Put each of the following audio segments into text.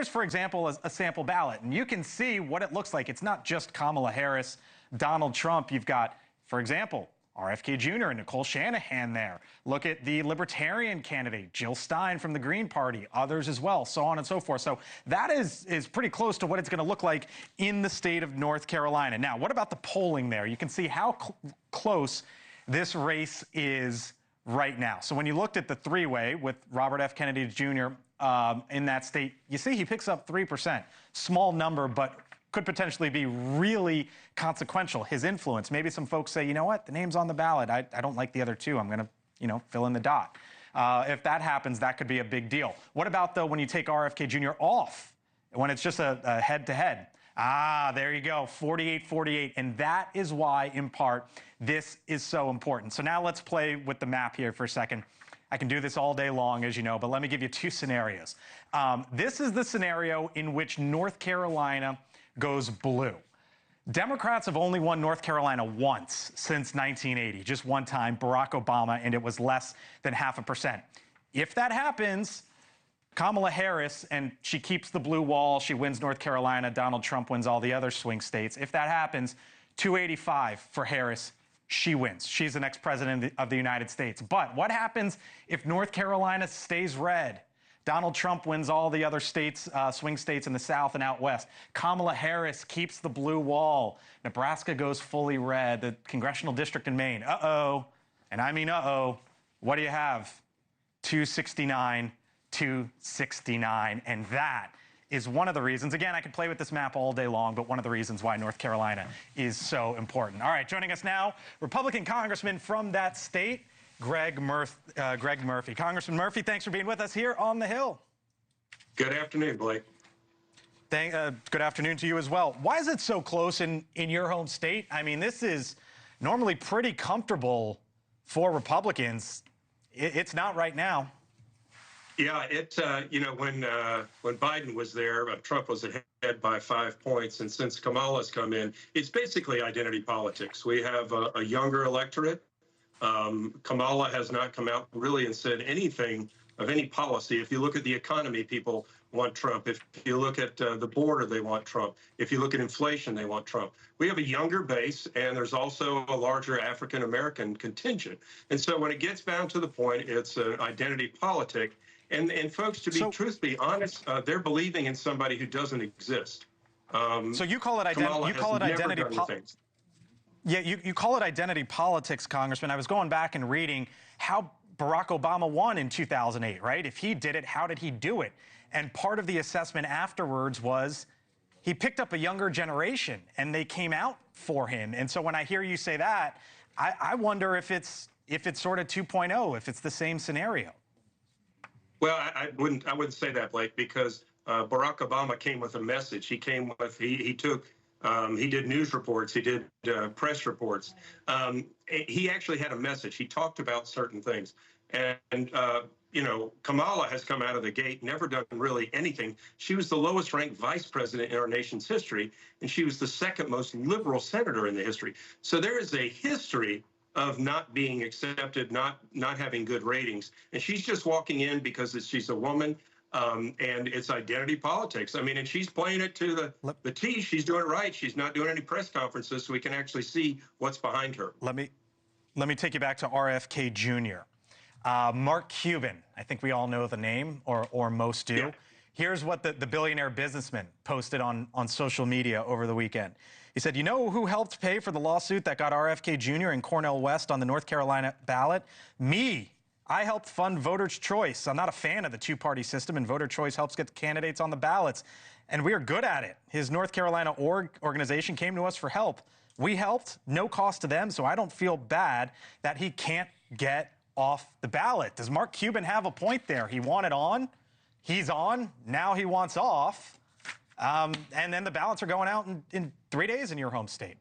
here's, for example, a sample ballot, and you can see what it looks like. It's not just Kamala Harris, Donald Trump. You've got, for example, RFK Jr. and Nicole Shanahan there. Look at the Libertarian candidate, Jill Stein from the Green Party, others as well, so on and so forth. So that is pretty close to what it's going to look like in the state of North Carolina. Now, what about the polling there? You can see how close this race is right now. So when you looked at the three-way with Robert F. Kennedy Jr. In that state, you see he picks up 3%. Small number, but could potentially be really consequential, his influence. Maybe some folks say, you know what, the name's on the ballot. I don't like the other two. I'm going to, fill in the dot. If that happens, that could be a big deal. What about, though, when you take RFK Jr. off, when it's just a head-to-head? There you go, 48-48. And that is why, in part, this is so important. So now let's play with the map here for a second. I can do this all day long, as you know, but let me give you two scenarios. This is the scenario in which North Carolina goes blue. Democrats have only won North Carolina once since 1980, just one time, Barack Obama, and it was less than 0.5%. If that happens, Kamala Harris, and she keeps the blue wall, she wins North Carolina, Donald Trump wins all the other swing states. If that happens, 285 for Harris, she wins. She's the next president of the United States. But what happens if North Carolina stays red? Donald Trump wins all the other states, swing states in the South and out west. Kamala Harris keeps the blue wall. Nebraska goes fully red. The congressional district in Maine, uh-oh, and I mean uh-oh, what do you have? 269, 269, and that is one of the reasons. Again, I could play with this map all day long, but one of the reasons why North Carolina is so important. All right, joining us now, Republican congressman from that state, Greg Murphy. Congressman Murphy, thanks for being with us here on the Hill. Good afternoon, Blake. Good afternoon to you as well. Why is it so close in your home state? I mean, this is normally pretty comfortable for Republicans. It's not right now. Yeah, when Biden was there, Trump was ahead by 5 points, and since Kamala's come in, it's basically identity politics. We have a younger electorate. Kamala has not come out really and said anything of any policy. If you look at the economy, people want Trump. If you look at the border, they want Trump. If you look at inflation, they want Trump. We have a younger base, and there's also a larger African-American contingent. And so when it gets down to the point, it's an identity politic. And folks, to be honest, they're believing in somebody who doesn't exist. So you call it identity politics. Yeah, you call it identity politics, Congressman. I was going back and reading how Barack Obama won in 2008, right? If he did it, how did he do it? And part of the assessment afterwards was he picked up a younger generation, and they came out for him. And so when I hear you say that, I wonder if it's sort of 2.0, if it's the same scenario. Well, I wouldn't say that, Blake, because Barack Obama came with a message. He came with he did news reports. He did press reports. He actually had a message. He talked about certain things. And Kamala has come out of the gate, never done really anything. She was the lowest ranked vice president in our nation's history, and she was the second most liberal senator in the history. So there is a history of not being accepted, not having good ratings. And she's just walking in because she's a woman. And it's identity politics. I mean, and she's playing it to the T. She's doing it right. She's not doing any press conferences, so we can actually see what's behind her. Let me take you back to RFK Jr. Mark Cuban. I think we all know the name, or most do. Yeah. Here's what the billionaire businessman posted on social media over the weekend. He said, you know who helped pay for the lawsuit that got RFK Jr. and Cornel West on the North Carolina ballot? Me. I helped fund voters' choice. I'm not a fan of the two-party system, and voter choice helps get the candidates on the ballots. And we are good at it. His North Carolina organization came to us for help. We helped, no cost to them, so I don't feel bad that he can't get off the ballot. Does Mark Cuban have a point there? He wanted on, he's on, now he wants off. And then the ballots are going out in 3 days in your home state.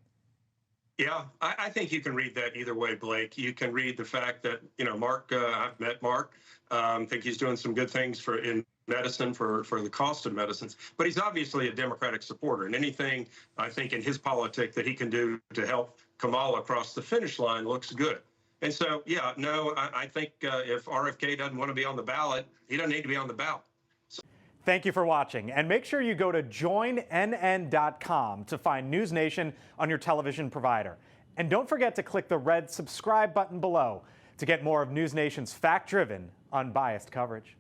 Yeah, I think you can read that either way, Blake. You can read the fact that, Mark, I've met Mark. I think he's doing some good things in medicine for the cost of medicines. But he's obviously a Democratic supporter. And anything, I think, in his politics that he can do to help Kamala across the finish line looks good. And so, yeah, no, I think if RFK doesn't want to be on the ballot, he doesn't need to be on the ballot. Thank you for watching, and make sure you go to joinnn.com to find NewsNation on your television provider. And don't forget to click the red subscribe button below to get more of NewsNation's fact-driven, unbiased coverage.